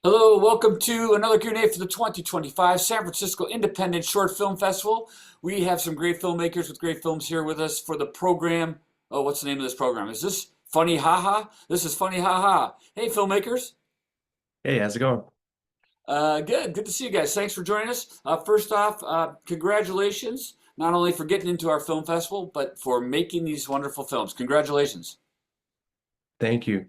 Hello, welcome to another Q&A for the 2025 San Francisco Independent Short Film Festival. We have some great filmmakers with great films here with us for the program. Oh, what's the name of this program? Is this Funny Haha? This is Funny Haha. Hey, filmmakers. Hey, how's it going? Good to see you guys. Thanks for joining us. First off, congratulations, not only for getting into our film festival, but for making these wonderful films. Congratulations. Thank you.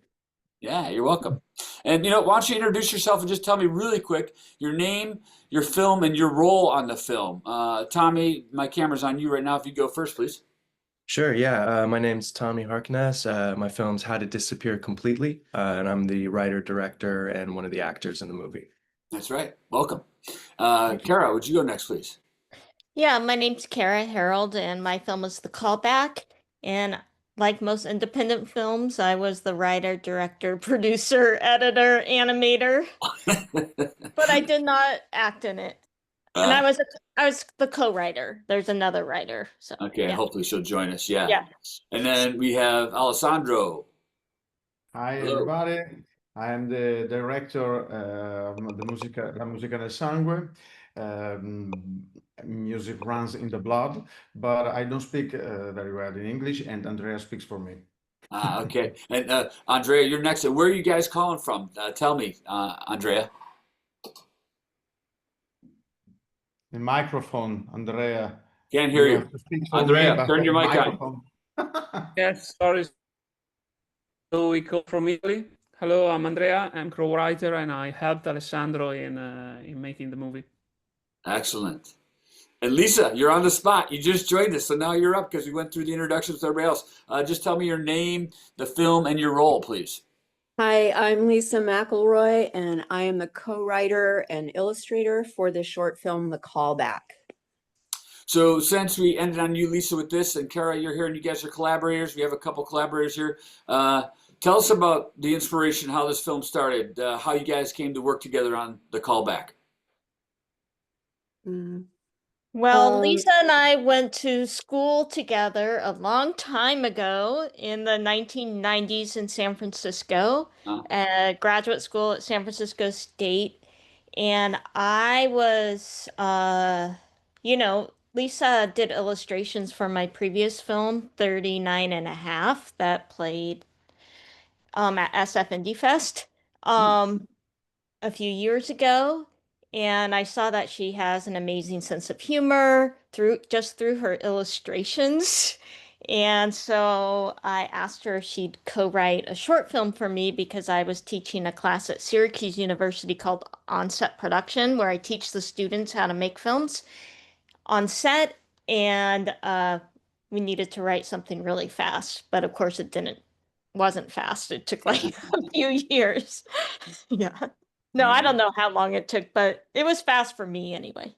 Yeah, you're welcome. And why don't you introduce yourself and just tell me really quick your name, your film, and your role on the film. Tommy, my camera's on you right now. If you go first, please. Sure, yeah. My name's Tommy Harkness. My film's How to Disappear Completely, and I'm the writer, director, and one of the actors in the movie. That's right. Welcome. Thank you. Kara, would you go next, please? Yeah, my name's Kara Harold, and my film is The Callback. And like most independent films, I was the writer, director, producer, editor, animator, but I did not act in it. And Uh, I was the co-writer. There's another writer, so okay, yeah, hopefully she'll join us. Yeah. yeah. And then we have Alessandro. Hi Hello. everybody, I am the director of La Musica nel Sangue. Music runs in the blood, but I don't speak very well in English, and Andrea speaks for me. Okay. And Andrea, you're next. Where are you guys calling from? Tell me, Andrea. The microphone, Andrea. Can't hear You you. have to speak for me, Andrea, but turn the your mic on. microphone. Yes, sorry. So we come from Italy. Hello, I'm Andrea. I'm co-writer, and I helped Alessandro in making the movie. Excellent. And Lisa, you're on the spot. You just joined us, so now you're up because we went through the introductions with everybody else. Just tell me your name, the film, and your role, please. Hi, I'm Lisa McElroy, and I am the co-writer and illustrator for the short film, The Callback. So since we ended on you, Lisa, with this, and Kara, you're here, and you guys are collaborators. We have a couple collaborators here. Tell us about the inspiration, how this film started, how you guys came to work together on The Callback. Mm. Well, Lisa and I went to school together a long time ago in the 1990s in San Francisco, Uh, graduate school at San Francisco State. And I was, Lisa did illustrations for my previous film, 39 and a half, that played at SF Indie Fest hmm. um, a few years ago. And I saw that she has an amazing sense of humor through her illustrations. And so I asked her if she'd co-write a short film for me because I was teaching a class at Syracuse University called On-Set Production, where I teach the students how to make films on set. And we needed to write something really fast, but of course wasn't fast. It took like a few years. Yeah. No, I don't know how long it took, but it was fast for me anyway.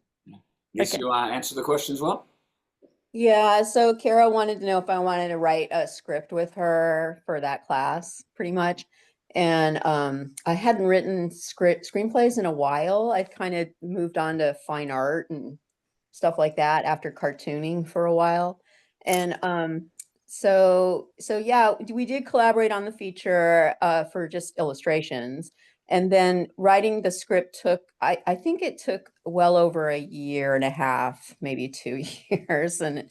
Lisa, Okay. you want to answer the question as well? Yeah, so Kara wanted to know if I wanted to write a script with her for that class, pretty much. And I hadn't written screenplays in a while. I'd kind of moved on to fine art and stuff like that after cartooning for a while. And so yeah, we did collaborate on the feature for just illustrations. And then writing the script took, I think it took well over a year and a half, maybe 2 years. And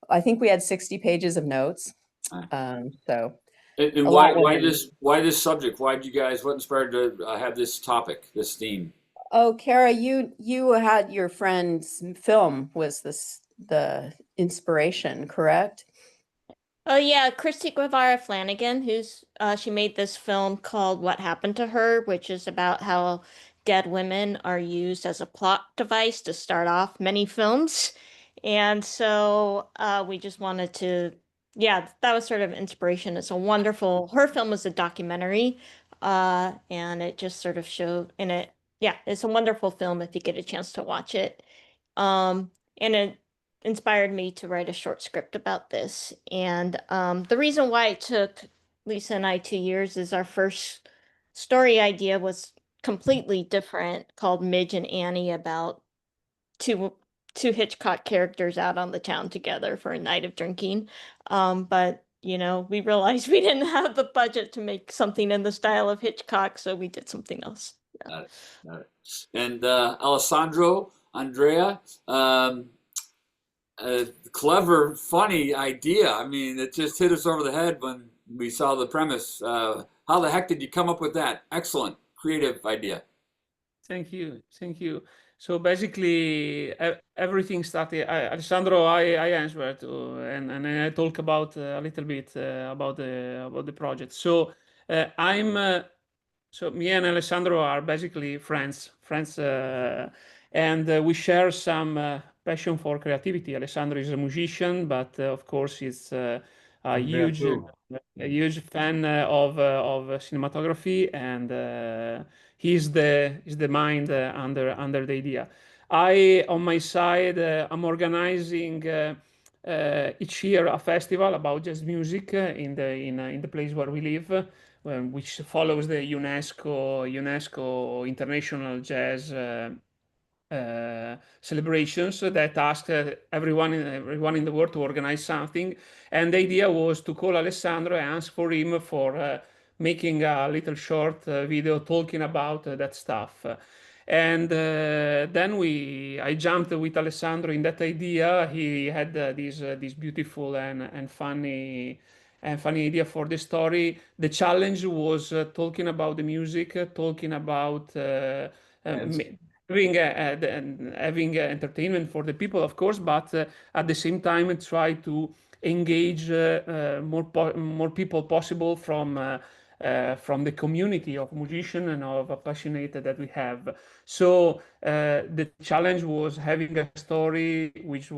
I think we had 60 pages of notes. So And a why lot went in. why this subject? Why did you guys, what inspired to have this topic, this theme? Oh, Kara, you had your friend's film was the inspiration, correct? Oh yeah, Christy Guevara Flanagan, she made this film called What Happened to Her, which is about how dead women are used as a plot device to start off many films. And so we just wanted to, yeah, that was sort of inspiration. Her film was a documentary, and it just sort of showed in it, yeah, it's a wonderful film if you get a chance to watch it. And it inspired me to write a short script about this. And the reason why it took Lisa and I 2 years is our first story idea was completely different, called Midge and Annie, about two two Hitchcock characters out on the town together for a night of drinking. But we realized we didn't have the budget to make something in the style of Hitchcock, so we did something else. Got it. Got it. And Alessandro, Andrea, clever, funny idea. I mean, it just hit us over the head when we saw the premise. How the heck did you come up with that? Excellent, creative idea. Thank you. Thank you. So basically, everything started. Alessandro, I answer to, and I talk about a little bit about the project. So so me and Alessandro are basically friends, and we share some passion for creativity. Alessandro is a musician, but of course he's a Andrea huge too. a huge fan of cinematography, and he's the mind under the idea. I, on my side, I'm organizing each year a festival about jazz music in the place where we live, which follows the UNESCO International Jazz celebrations that ask everyone in the world to organize something. And the idea was to call Alessandro and ask for him for making a little short video talking about that stuff. And then I jumped with Alessandro in that idea. He had this beautiful and funny idea for the story. The challenge was talking about the music, talking about Yes. having entertainment for the people, of course, but at the same time try to engage more people possible from the community of musicians and of passionate that we have. So the challenge was having a story which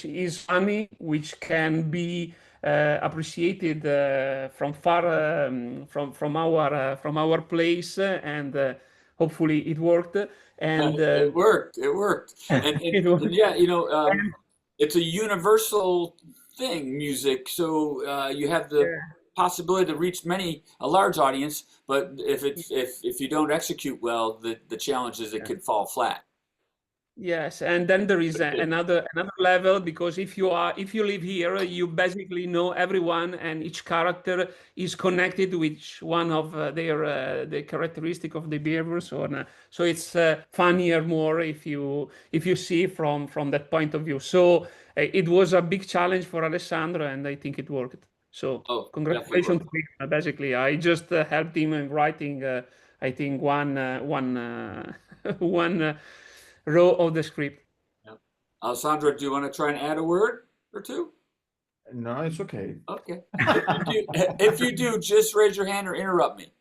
is funny, which can be appreciated from far from our place, and hopefully it worked. And It worked. It worked. it was, And yeah, it's a universal thing, music. So you have the possibility to reach a large audience, but if you don't execute well, the challenge is it could fall flat. yes, and then there is another level, because if you live here, you basically know everyone, and each character is connected with one of their the characteristic of the behavior. So it's funnier more if you see from that point of view. So it was a big challenge for Alessandro, and I think it worked. So Oh, congratulations definitely. to him. Basically, I just helped him in writing. I think one row of the script. Yeah. Alessandro, do you want to try and add a word or two? No, it's okay. Okay. If you do, just raise your hand or interrupt me.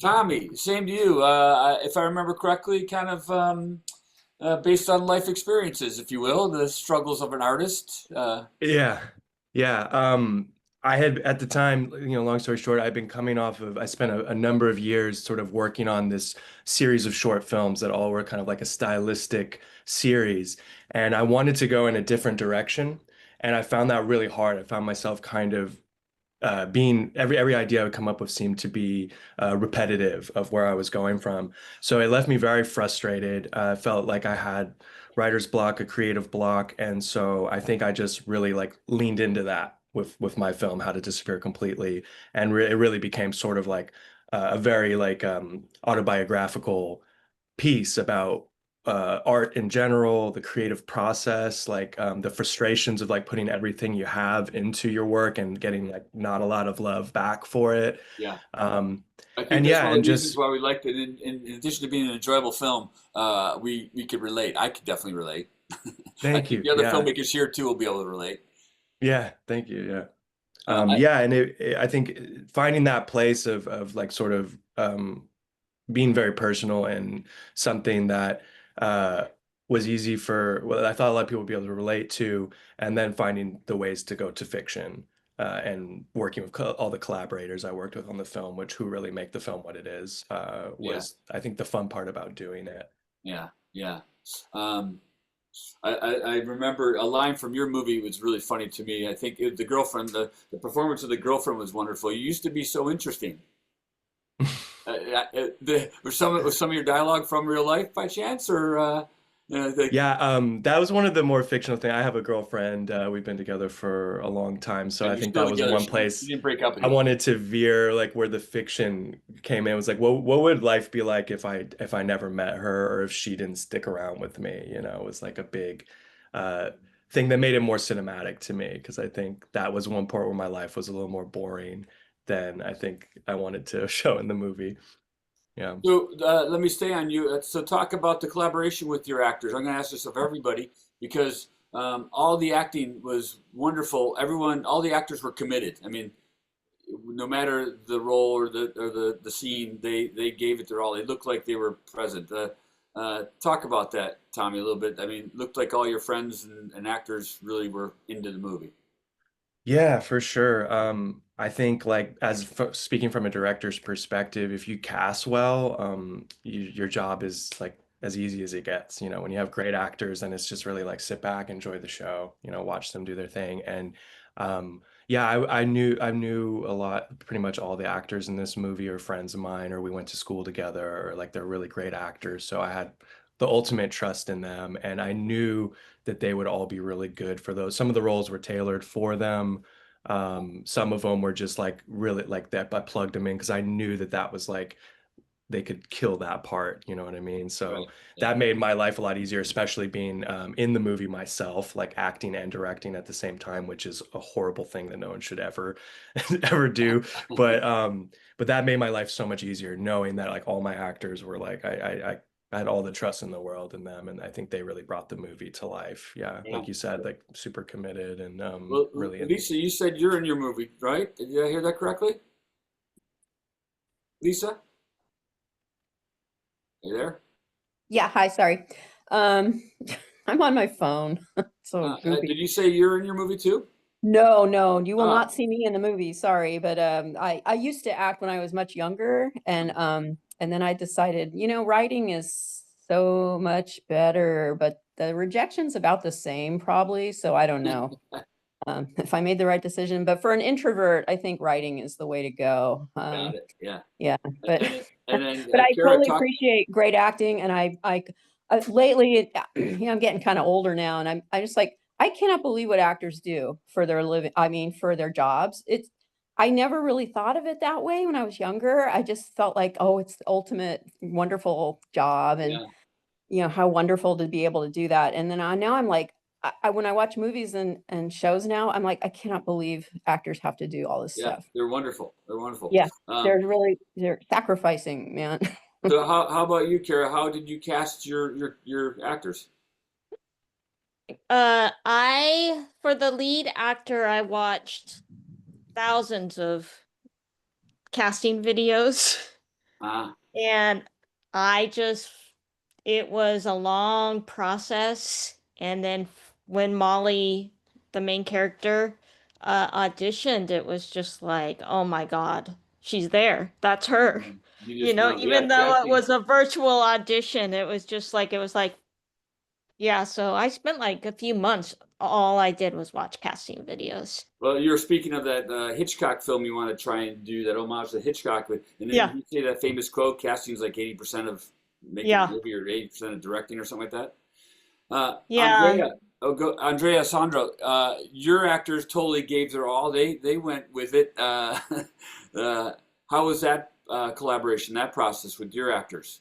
Tommy, same to you. If I remember correctly, kind of based on life experiences, if you will, the struggles of an artist. Yeah. Yeah. I had at the time, long story short, I've been coming off of, I spent a number of years sort of working on this series of short films that all were kind of like a stylistic series. And I wanted to go in a different direction. And I found that really hard. I found myself kind of being every idea I would come up with seemed to be repetitive of where I was going from. So it left me very frustrated. Felt like I had writer's block, a creative block, and so I think I just really like leaned into that with my film, How to Disappear Completely, and it really became sort of like a very like autobiographical piece about art in general, the creative process, like the frustrations of like putting everything you have into your work and getting like not a lot of love back for it. Yeah. I think And that's yeah, one of and the reasons just why we liked it. In addition to being an enjoyable film, we could relate. I could definitely relate. I thank think you. the other Yeah. filmmakers here too will be able to relate. Yeah, thank you. Yeah. I, Yeah, and I think finding that place of like sort of being very personal and something that was easy well, I thought a lot of people would be able to relate to, and then finding the ways to go to fiction and working with all the collaborators I worked with on the film, who really make the film what it is, was I think the fun part about doing it. yeah, yeah. Um, I remember a line from your movie was really funny to me. I think the girlfriend, the performance of the girlfriend was wonderful. You used to be so interesting. Was some of your dialogue from real life by chance, or Yeah, that was one of the more fictional things. I have a girlfriend. We've been together for a long time, so and I you're think still that was together. one She place didn't break up with I you. wanted to veer, like where the fiction came in. It was like, what would life be like if I never met her, or if she didn't stick around with me? You know, it was like a big uh thing that made it more cinematic to me, because I think that was one part where my life was a little more boring than I think I wanted to show in the movie. Yeah. So let me stay on you. So talk about the collaboration with your actors. I'm going to ask this of everybody because all the acting was wonderful. Everyone, all the actors were committed. I mean, no matter the role or the scene, they gave it their all. They looked like they were present. Talk about that, Tommy, a little bit. I mean, looked like all your friends and actors really were into the movie. Yeah, for sure. I think like speaking from a director's perspective, if you cast well, your job is like as easy as it gets. You know, when you have great actors, then it's just really like sit back, enjoy the show, you know, watch them do their thing. And yeah, I knew a lot, pretty much all the actors in this movie are friends of mine, or we went to school together, or like they're really great actors. So I had the ultimate trust in them, and I knew that they would all be really good for those. Some of the roles were tailored for them. Some of them were just like really like that. I plugged them in because I knew that that was like they could kill that part. You know what I mean? So Right. that made my life a lot easier, especially being in the movie myself, like acting and directing at the same time, which is a horrible thing that no one should ever ever do. But that made my life so much easier, knowing that like all my actors were like I had all the trust in the world in them, and I think they really brought the movie to life. Yeah, Yeah. like you said, like super committed and Well, really Lisa, you said you're in your movie, right? Did I hear that correctly? Lisa, you there? Yeah, hi, sorry. Um, I'm on my phone. So goofy. Did you say you're in your movie too? No, no, you will Ah. not see me in the movie. Sorry, but I used to act when I was much younger, and then I decided, you know, writing is so much better, but the rejection's about the same probably. So I don't know if I made the right decision. But for an introvert, I think writing is the way to go. Got it. Yeah. Yeah, but And then but I Kara, totally talk. appreciate great acting, and I lately, you know, I'm getting kind of older now, and I just like I cannot believe what actors do for their living. I mean, for their jobs. I never really thought of it that way when I was younger. I just felt like, oh, it's the ultimate wonderful job, and Yeah. you know how wonderful to be able to do that. And then now I'm like, when I watch movies and shows now, I'm like, I cannot believe actors have to do all this Yeah. stuff. They're wonderful. They're wonderful. Yeah, they're sacrificing, man. So how about you, Kara? How did you cast your actors? I for the lead actor, I watched thousands of casting videos, Ah, and I just it was a long process. And then when Molly, the main character, auditioned, it was just like, oh my God, she's there. That's her. you You just know, know. Yeah, even though it casting. was a virtual audition, it was like, yeah. So I spent like a few months. All I did was watch casting videos. Well, you're speaking of that Hitchcock film. You want to try and do that homage to Hitchcock, and then Yeah. you say that famous quote: "Casting is like 80% of making Yeah. a movie, or 80% of directing, or something like that." Yeah. Andrea, Sandro, your actors totally gave their all. They went with it. How was that collaboration, that process with your actors?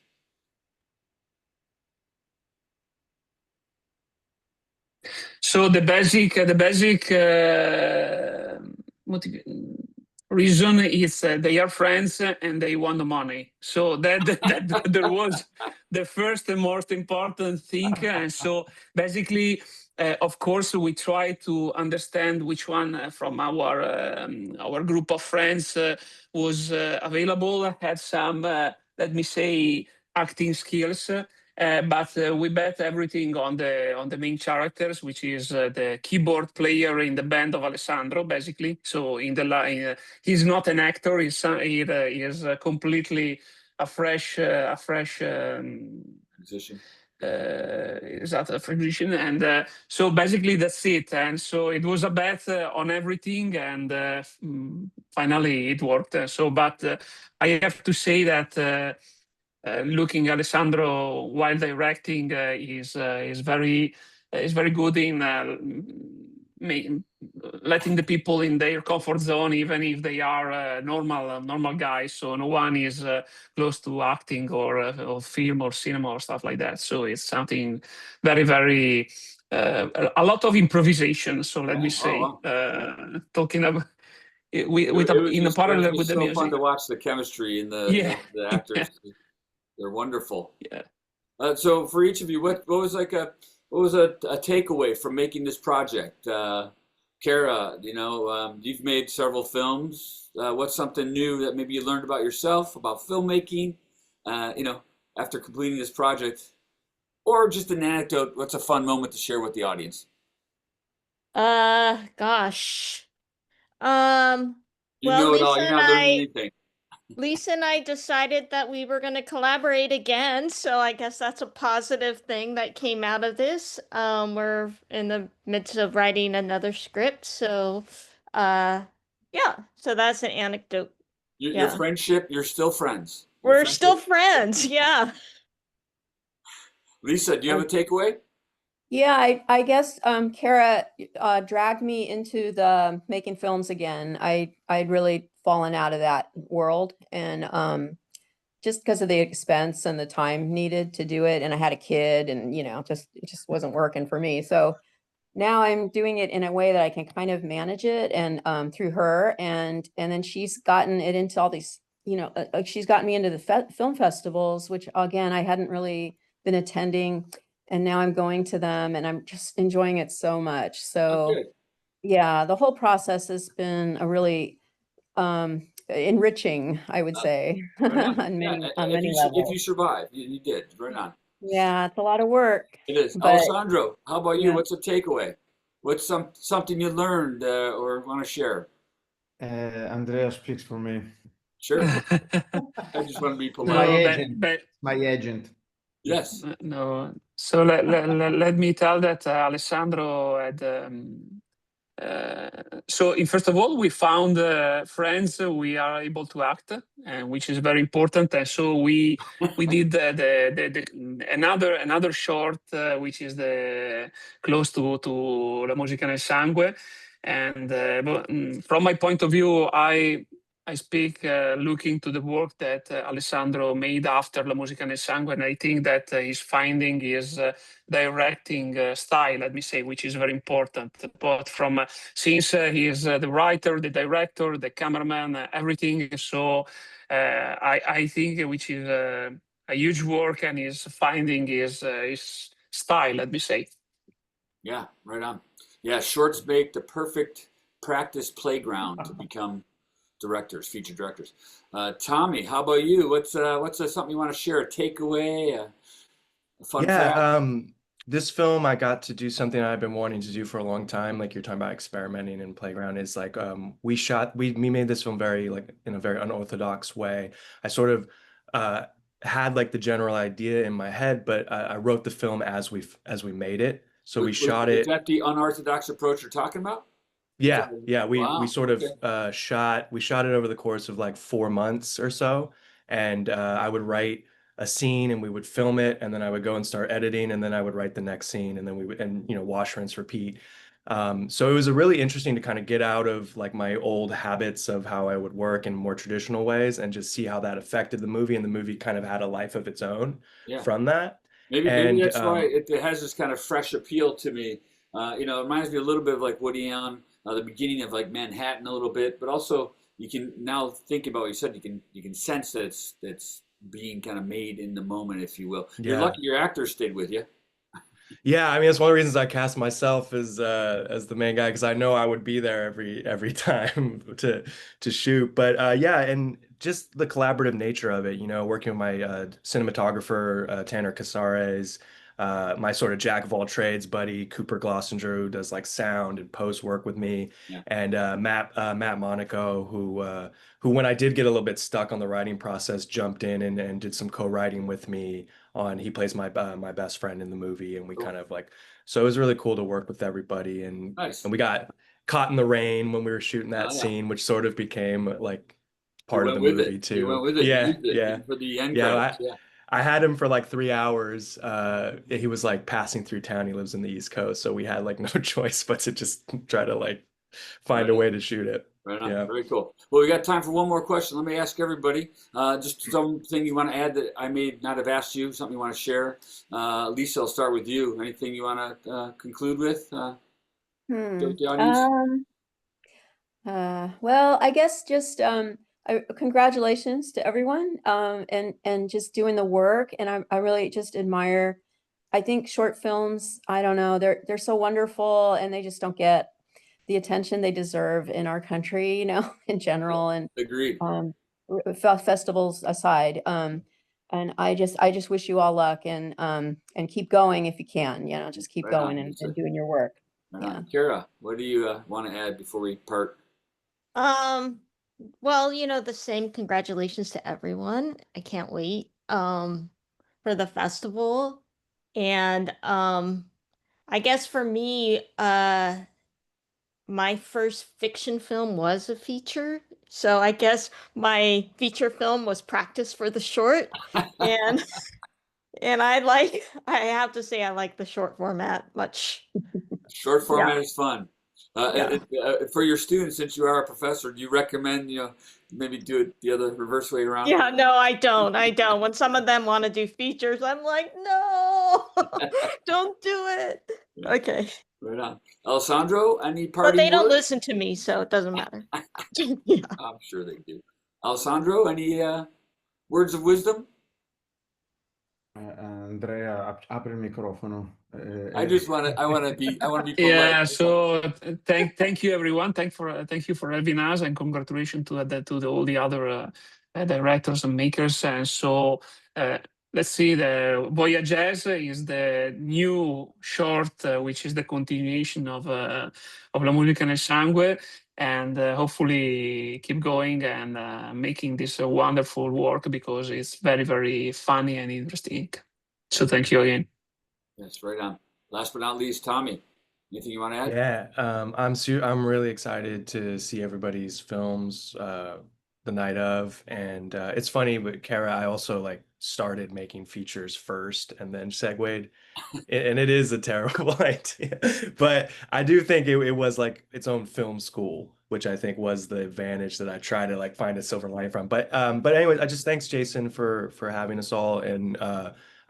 So the basic reason is they are friends and they want the money. So that there was the first and most important thing. And so basically, of course, we try to understand which one from our group of friends was available, had some, let me say, acting skills. But we bet everything on the main characters, which is the keyboard player in the band of Alessandro, basically. So in the line, he's not an actor; he is completely a fresh Musician. is that a musician, and so basically that's it. And so it was a bet on everything, and finally it worked. But I have to say that. looking Alessandro while directing is very good in letting the people in their comfort zone, even if they are normal guys. So no one is close to acting or film or cinema or stuff like that. So it's something very a lot of improvisation. So let me say, talking about in a parallel with the so music. fun to watch the chemistry in the actors. They're wonderful. Yeah. So for each of you, what was a takeaway from making this project? Kara, you've made several films. What's something new that maybe you learned about yourself, about filmmaking, after completing this project? Or just an anecdote, what's a fun moment to share with the audience? Gosh. Well, You know it all, Lisa you're and not learning I anything. Lisa and I decided that we were going to collaborate again, so I guess that's a positive thing that came out of this. We're in the midst of writing another script, so yeah, so that's an anecdote. Your Yeah. friendship, you're still friends. Your We're friendship- still friends, yeah. Lisa, do you have a takeaway? Yeah, I guess Kara dragged me into the making films again. I'd really fallen out of that world, and just because of the expense and the time needed to do it, and I had a kid, and it just wasn't working for me. So now I'm doing it in a way that I can kind of manage it, and through her, and then she's gotten it into all these, she's gotten me into the film festivals, which again I hadn't really been attending. And now I'm going to them and I'm just enjoying it so much. So Good. yeah, the whole process has been a really enriching, I would say, Right on. on Yeah, many if levels. you survive, you did. Right on. Yeah, it's a lot of work. It is. But Alessandro, how about you? yeah. What's a takeaway? What's something you learned or want to share? Andrea speaks for me. Sure. I just want to be My polite. agent. My agent. Yes. No. So let me tell that Alessandro had. First of all, we found friends we are able to act, which is very important. And so we did another short, which is the close to La Musica nel Sangue. And from my point of view, I speak looking to the work that Alessandro made after La Musica nel Sangue, and I think that he's finding his directing style, let me say, which is very important. But since he is the writer, the director, the cameraman, everything, so I think which is a huge work, and he's finding his style, let me say. Yeah, right on. Yeah, shorts make the perfect practice playground to become future directors. Tommy, how about you? What's something you want to share? A takeaway, a fun fact? This film, I got to do something I've been wanting to do for a long time. Like you're talking about experimenting in playground, is like we made this film in a very unorthodox way. I sort of had like the general idea in my head, but I wrote the film as we made it. So we shot it. Is that the unorthodox approach you're talking about? Yeah, we Wow, sort of shot it over the course of like 4 months or so, and I would write a scene and we would film it, and then I would go and start editing, and then I would write the next scene, and then we would wash, rinse, repeat. So it was really interesting to kind of get out of like my old habits of how I would work in more traditional ways and just see how that affected the movie, and the movie kind of had a life of its own from that. Maybe that's why it has this kind of fresh appeal to me. It reminds me a little bit of like Woody Allen. The beginning of like Manhattan a little bit, but also you can now think about what you said. You can sense that it's being kind of made in the moment, if you will. You're lucky your actor stayed with you. Yeah, I mean, it's one of the reasons I cast myself as the main guy, because I know I would be there every time to shoot. But yeah, and just the collaborative nature of it, working with my cinematographer Tanner Casares. My sort of jack of all trades buddy Cooper Glossinger, who does like sound and post work with me, and Matt Monaco, who when I did get a little bit stuck on the writing process, jumped in and did some co-writing with me he plays my best friend in the movie, and we kind of like, so it was really cool to work with everybody, and Nice. and we got caught in the rain when we were shooting that scene, which sort of became like part of the movie too. You went with it. Yeah. For the end Yeah, credits. I had him for like 3 hours. He was like passing through town. He lives in the East Coast, so we had like no choice but to just try to like find a Right. way to shoot it. Right on. Yeah. Very cool. Well, we got time for one more question. Let me ask everybody, just something you want to add that I may not have asked you, something you want to share. Lisa, I'll start with you. Anything you want to conclude with the audience? Well, I guess just congratulations to everyone and just doing the work. And I really just admire, I think short films, I don't know, they're so wonderful and they just don't get the attention they deserve in our country, you know, in general, and Agreed. festivals aside. And I just wish you all luck and keep going if you can, you know, just keep Right on, going Lisa. and doing your work. Right Yeah. on. Kara, what do you want to add before we part? Well, you know, the same congratulations to everyone. I can't wait for the festival. And I guess for me, my first fiction film was a feature. So I guess my feature film was practice for the short. And and I have to say I like the short format much. Short Yeah. format is fun. Yeah. For your students, since you are a professor, do you recommend, maybe do it the other reverse way around? Yeah, no, I don't. I don't. When some of them want to do features, I'm like, no, don't do it. Yeah. Okay. Right on. Alessandro, any But parting they don't words? listen to me, so it doesn't matter. Yeah. I'm sure they do. Alessandro, any words of wisdom? Andrea, apri il microfono. I want to be polite. Yeah, so thank you everyone. Thank you for having us, and congratulations to all the other directors and makers. And so let's see, the Voyages is the new short, which is the continuation of La Musica nel Sangue, and hopefully keep going and making this a wonderful work because it's very, very funny and interesting. So thank you again. Yes, right on. Last but not least, Tommy, anything you want to add? Yeah, I'm really excited to see everybody's films the night of, and it's funny, but Kara, I also like started making features first and then segued, and it is a terrible idea, but I do think it was like its own film school, which I think was the advantage that I try to like find a silver lining from. But anyway, I just thanks Jason for having us all, and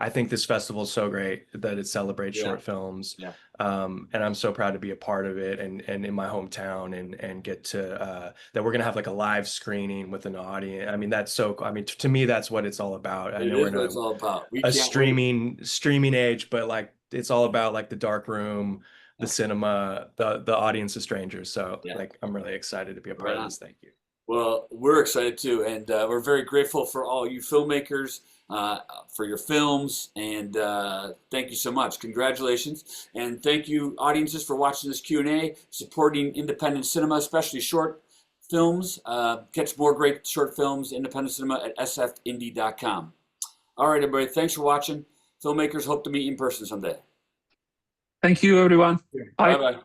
I think this festival is so great that it celebrates Yeah. short films. Yeah. And I'm so proud to be a part of it and in my hometown and get to that we're gonna have like a live screening with an audience. I mean, that's so I mean, to me, that's what it's all about. I It know is we're in what it's all about. We a can't wait. streaming age, but like it's all about like the dark room, the cinema, the audience of strangers. So Yeah. like I'm really excited to be a part Right of on. this. Thank you. Well, we're excited too, and we're very grateful for all you filmmakers, for your films, and thank you so much. Congratulations, and thank you, audiences, for watching this Q&A, supporting independent cinema, especially short films. Catch more great short films, independent cinema at sfindie.com. All right, everybody, thanks for watching. Filmmakers, hope to meet you in person someday. Thank you, everyone. Bye. Bye-bye.